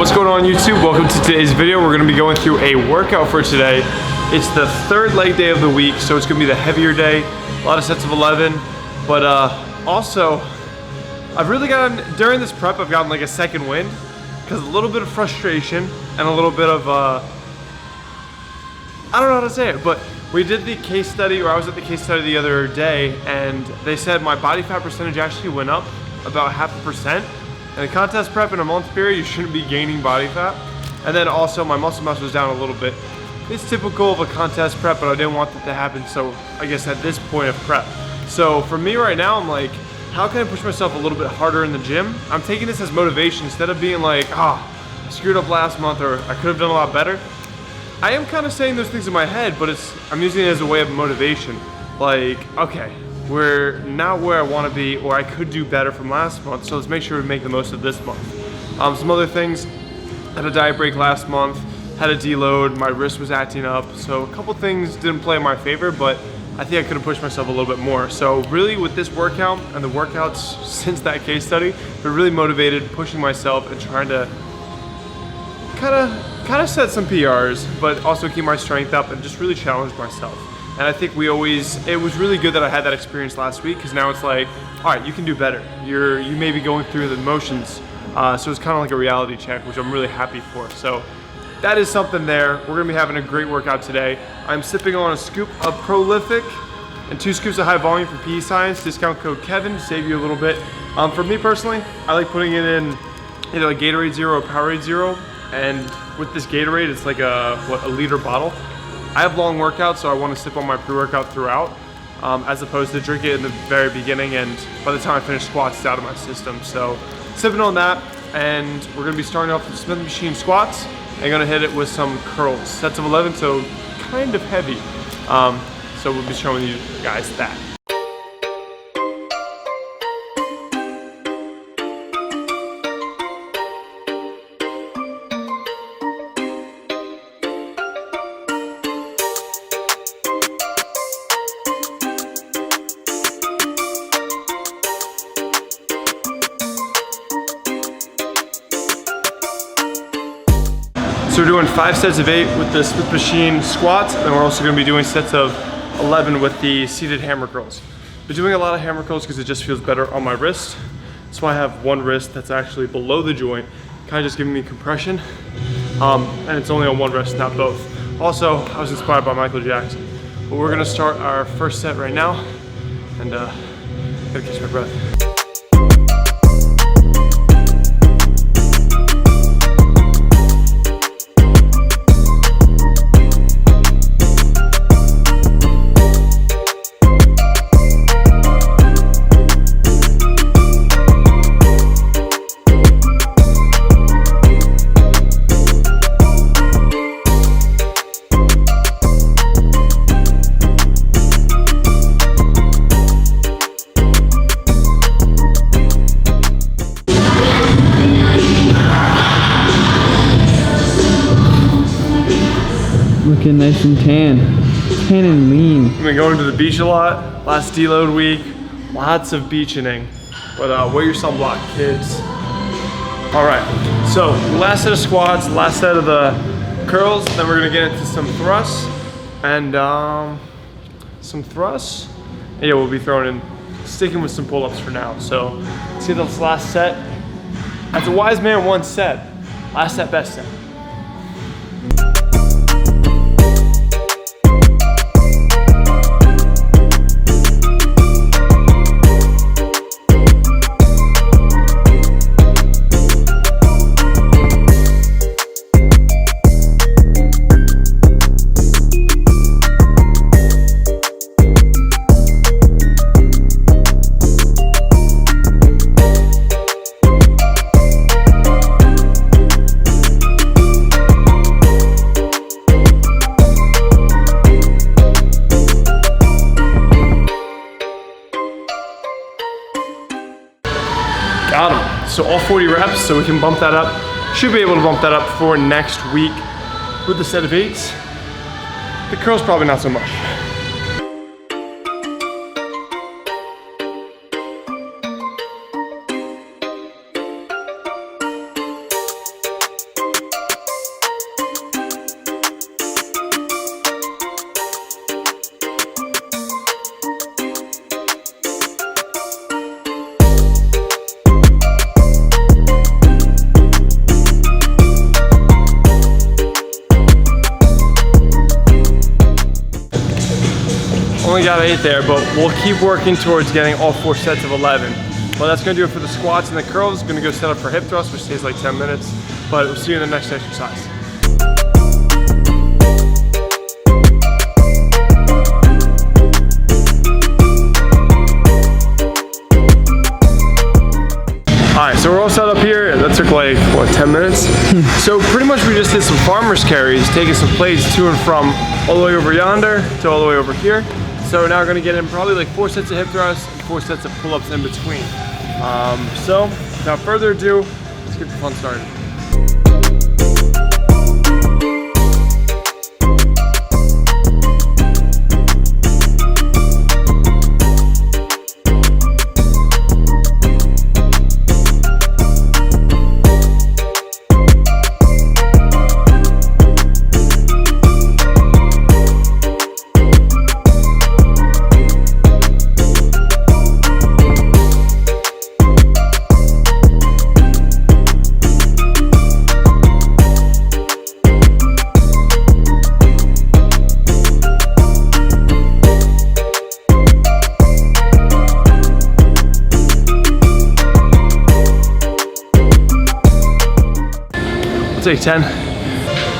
What's going on YouTube? Welcome to today's video. We're going to be going through a workout for today. It's the third leg day of the week, so it's going to be the heavier day. A lot of sets of 11, but also I've really gotten, during this prep, I've gotten like a second wind because a little bit of frustration and a little bit of, I don't know how to say it, but we did the case study, or I was at the case study the other day, and they said my body fat percentage actually went up about 0.5%. In a contest prep in a month period, you shouldn't be gaining body fat. And then also my muscle mass was down a little bit. It's typical of a contest prep, but I didn't want that to happen, so I guess at this point of prep. So for me right now, I'm like, how can I push myself a little bit harder in the gym? I'm taking this as motivation instead of being like, I screwed up last month, or I could have done a lot better. I am kind of saying those things in my head, but I'm using it as a way of motivation. Like, okay, we're not where I want to be, or I could do better from last month, so let's make sure we make the most of this month. Some other things, had a diet break last month, had a deload, my wrist was acting up, so a couple things didn't play in my favor, but I think I could have pushed myself a little bit more. So really with this workout and the workouts since that case study, been really motivated, pushing myself and trying to kind of set some PRs, but also keep my strength up and just really challenge myself. And I think it was really good that I had that experience last week, because now it's like, all right, you can do better. You may be going through the motions. So it's kind of like a reality check, which I'm really happy for. So that is something there. We're gonna be having a great workout today. I'm sipping on a scoop of Prolific and 2 scoops of high volume from PE Science. Discount code Kevin to save you a little bit. For me personally, I like putting it in either a Gatorade Zero or Powerade Zero. And with this Gatorade, it's like a liter bottle. I have long workouts, so I want to sip on my pre-workout throughout, as opposed to drink it in the very beginning, and by the time I finish squats, it's out of my system. So sipping on that, and we're going to be starting off with Smith machine squats, and going to hit it with some curls. Sets of 11, so kind of heavy. So we'll be showing you guys that. So we're doing 5 sets of 8 with the Smith machine squats, and we're also going to be doing sets of 11 with the seated hammer curls. Been doing a lot of hammer curls because it just feels better on my wrist. So I have one wrist that's actually below the joint, kind of just giving me compression, and it's only on one wrist, not both. Also, I was inspired by Michael Jackson. But we're going to start our first set right now, and gotta catch my breath. Looking nice and tan and lean. We've been going to the beach a lot, last deload week, lots of beaching, but wear your sunblock, kids. All right, so last set of squats, last set of the curls, then we're gonna get into some thrusts, and yeah, we'll be sticking with some pull-ups for now. So let's see this last set. As a wise man once said, last set, best set. Got him. So all 40 reps, so we can bump that up. Should be able to bump that up for next week with the set of 8s. The curls probably not so much. only got 8 there, but we'll keep working towards getting all 4 sets of 11. Well, that's gonna do it for the squats and the curls. Gonna go set up for hip thrust, which takes like 10 minutes, but we'll see you in the next exercise. Alright, so we're all set up here. That took like, what, 10 minutes? So pretty much we just did some farmer's carries, taking some plates to and from all the way over yonder to all the way over here. So now we're gonna get in probably like 4 sets of hip thrusts and 4 sets of pull-ups in between. So without further ado, let's get the fun started. Take 10.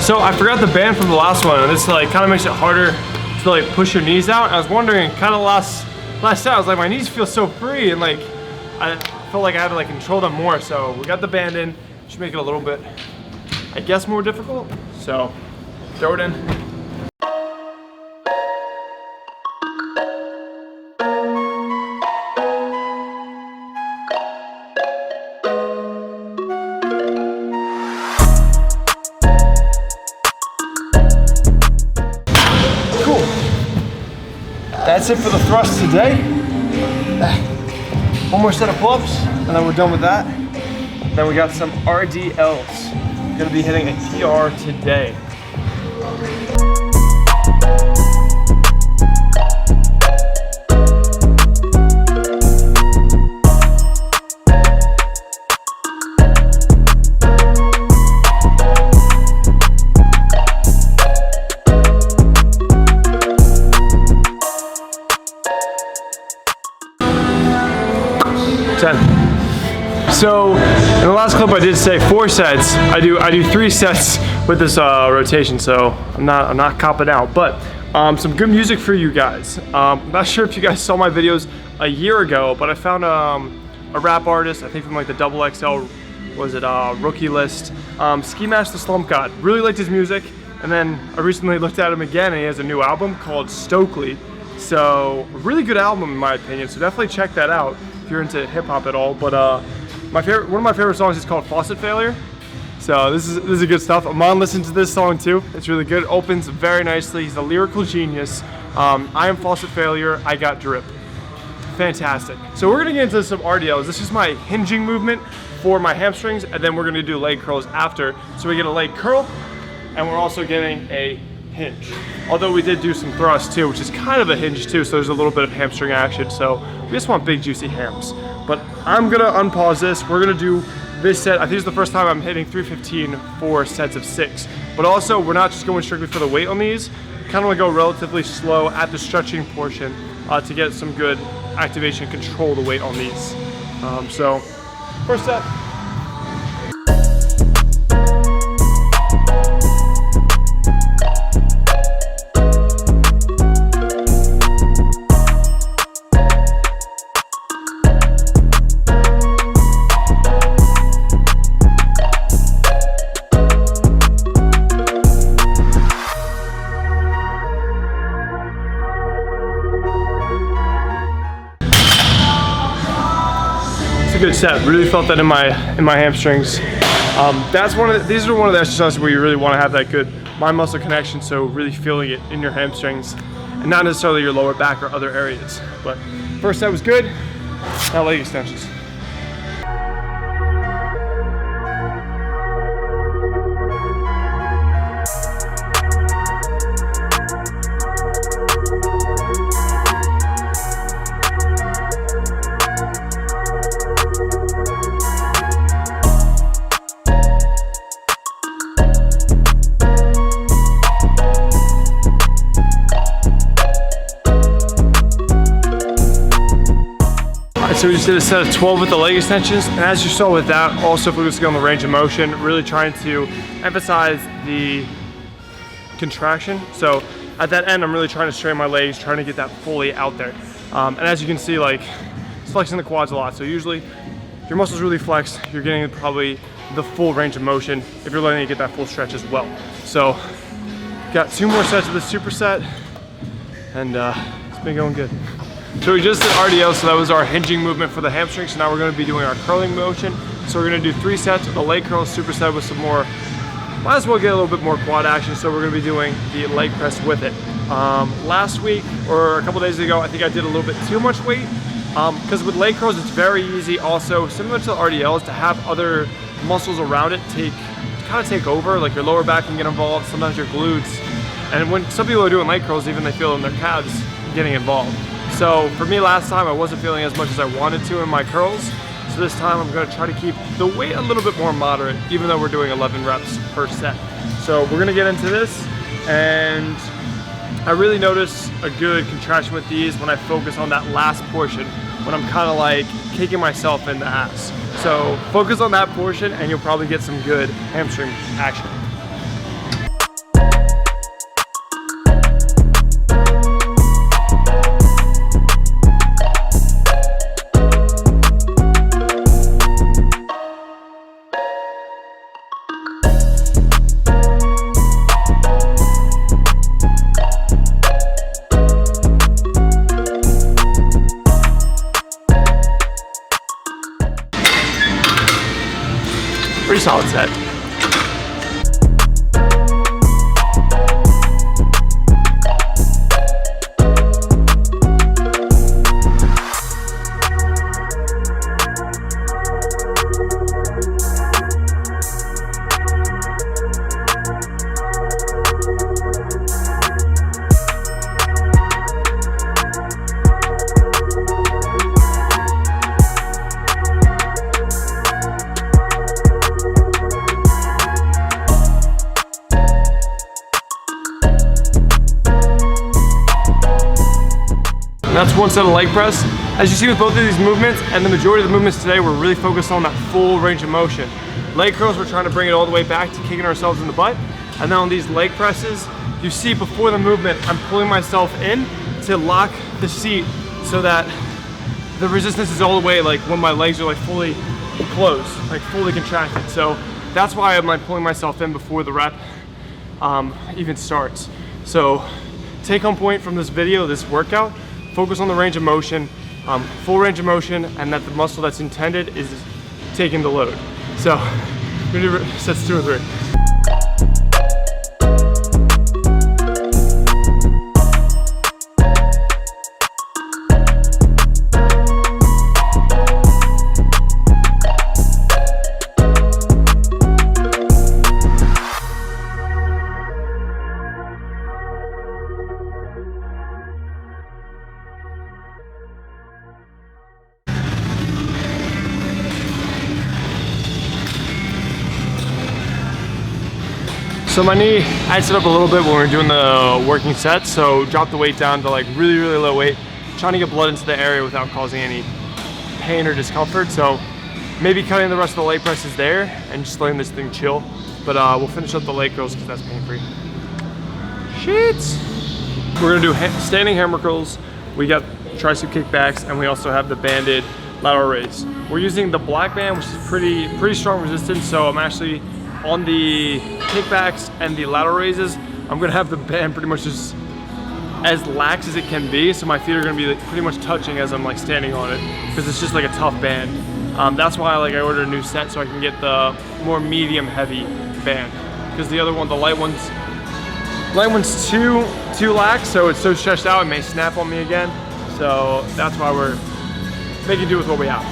So I forgot the band from the last one, and this like kind of makes it harder to like push your knees out. I was wondering, kind of last set, I was like, my knees feel so free, and like I felt like I had to like control them more. So we got the band in, should make it a little bit, I guess, more difficult. So throw it in. That's it for the thrust today. One more set of pull-ups, and then we're done with that. Then we got some RDLs. Gonna be hitting a TR today. 10. So in the last clip I did say 4 sets. I do 3 sets with this rotation, so I'm not copping out. But some good music for you guys. I'm not sure if you guys saw my videos a year ago, but I found a rap artist, I think from like the XXL, was it Rookie List, Ski Mask the Slump God. Really liked his music, and then I recently looked at him again, and he has a new album called Stokely. So a really good album in my opinion. So definitely check that out if you're into hip hop at all. But one of my favorite songs is called Frosted Failure. So this is good stuff. Amon listened to this song too. It's really good. It opens very nicely. He's a lyrical genius. I am Frosted Failure. I got drip. Fantastic. So we're gonna get into some RDLs. This is my hinging movement for my hamstrings, and then we're gonna do leg curls after. So we get a leg curl, and we're also getting a hinge. Although we did do some thrust too, which is kind of a hinge too, so there's a little bit of hamstring action. So we just want big juicy hams. But I'm gonna unpause this. We're gonna do this set. I think it's the first time I'm hitting 315 for sets of 6. But also, we're not just going strictly for the weight on these. Kind of wanna go relatively slow at the stretching portion to get some good activation, control the weight on these. So, first set. Good set. Really felt that in my hamstrings. These are one of the exercises where you really want to have that good mind muscle connection, so really feeling it in your hamstrings and not necessarily your lower back or other areas. But first set was good. Now leg extensions. So we just did a set of 12 with the leg extensions, and as you saw with that, also focusing on the range of motion, really trying to emphasize the contraction. So at that end, I'm really trying to strain my legs, trying to get that fully out there. And as you can see, like, it's flexing the quads a lot. So usually, if your muscles really flex, you're getting probably the full range of motion if you're letting it get that full stretch as well. So got 2 more sets of this superset, and it's been going good. So we just did RDL, so that was our hinging movement for the hamstring. So now we're going to be doing our curling motion. So we're going to do 3 sets of the leg curl superset with some more, might as well get a little bit more quad action. So we're going to be doing the leg press with it. Last week or a couple days ago, I think I did a little bit too much weight. Because with leg curls, it's very easy also, similar to the RDLs, to have other muscles around it kind of take over. Like your lower back can get involved, sometimes your glutes. And when some people are doing leg curls, even they feel in their calves getting involved. So for me last time, I wasn't feeling as much as I wanted to in my curls. So this time I'm gonna try to keep the weight a little bit more moderate, even though we're doing 11 reps per set. So we're gonna get into this, and I really notice a good contraction with these when I focus on that last portion, when I'm kind of like kicking myself in the ass. So focus on that portion and you'll probably get some good hamstring action. Pretty solid set. That's 1 set of leg press. As you see with both of these movements, and the majority of the movements today, we're really focused on that full range of motion. Leg curls, we're trying to bring it all the way back to kicking ourselves in the butt. And then on these leg presses, you see before the movement, I'm pulling myself in to lock the seat so that the resistance is all the way, like when my legs are like fully closed, like fully contracted. So that's why I'm like pulling myself in before the rep even starts. So take home point from this video, this workout, focus on the range of motion, full range of motion, and that the muscle that's intended is taking the load. So we're gonna do sets 2 and 3. So my knee, I had set up a little bit when we were doing the working sets, so dropped the weight down to like really, really low weight, trying to get blood into the area without causing any pain or discomfort. So maybe cutting the rest of the leg presses there and just letting this thing chill. But we'll finish up the leg curls because that's pain-free. Shit! We're gonna do standing hammer curls. We got tricep kickbacks, and we also have the banded lateral raise. We're using the black band, which is pretty strong resistance. So I'm actually on the kickbacks and the lateral raises, I'm gonna have the band pretty much just as lax as it can be. So my feet are gonna be like pretty much touching as I'm like standing on it, because it's just like a tough band. That's why I ordered a new set so I can get the more medium heavy band, because the other one, the light one's too lax, so it's so stretched out it may snap on me again. So that's why we're making do with what we have.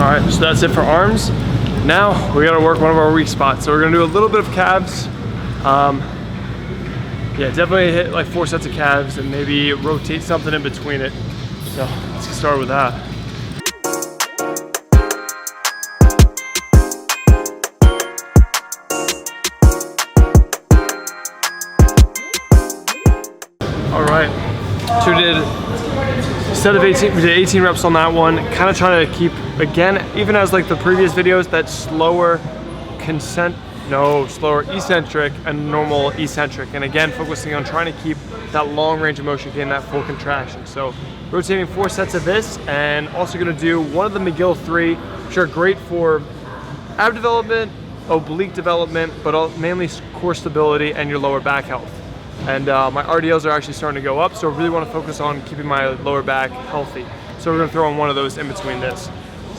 All right, so that's it for arms. Now we gotta work one of our weak spots. So we're gonna do a little bit of calves. Yeah, definitely hit like 4 sets of calves and maybe rotate something in between it. So let's get started with that. All right, so we did instead of 18, we did 18 reps on that one. Kind of trying to keep, again, even as like the previous videos, that slower slower eccentric and normal eccentric. And again, focusing on trying to keep that long range of motion, getting that full contraction. So rotating 4 sets of this, and also gonna do one of the McGill 3, which are great for ab development, oblique development, but mainly core stability and your lower back health. And my RDLs are actually starting to go up, so I really want to focus on keeping my lower back healthy. So we're going to throw in one of those in between this.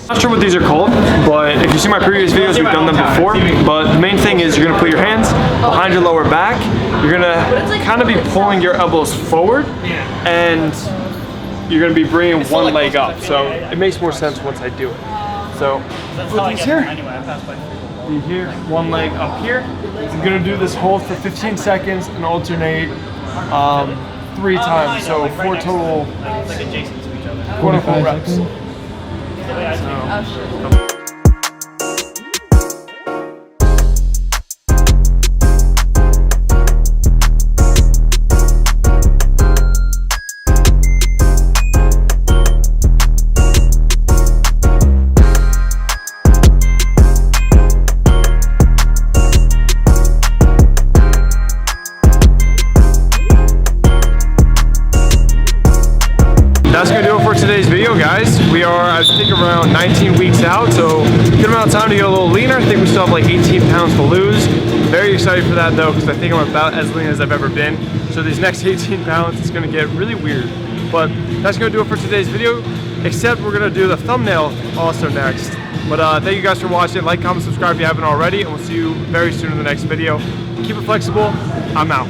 Not sure what these are called, but if you see my previous videos, we've done them before. But the main thing is you're going to put your hands behind your lower back. You're going to kind of be pulling your elbows forward, and you're going to be bringing one leg up. So it makes more sense once I do it. So put these here. Be here, one leg up here. I'm gonna do this hold for 15 seconds and alternate 3 times, so 4 total quote-unquote reps. So. That's gonna do it for today's video, guys. We are, I think, around 19 weeks out, so good amount of time to get a little leaner. I think we still have like 18 pounds to lose. Very excited for that though, because I think I'm about as lean as I've ever been. So these next 18 pounds, it's gonna get really weird. But that's gonna do it for today's video, except we're gonna do the thumbnail also next. But thank you guys for watching. Like, comment, subscribe if you haven't already, and we'll see you very soon in the next video. Keep it flexible. I'm out.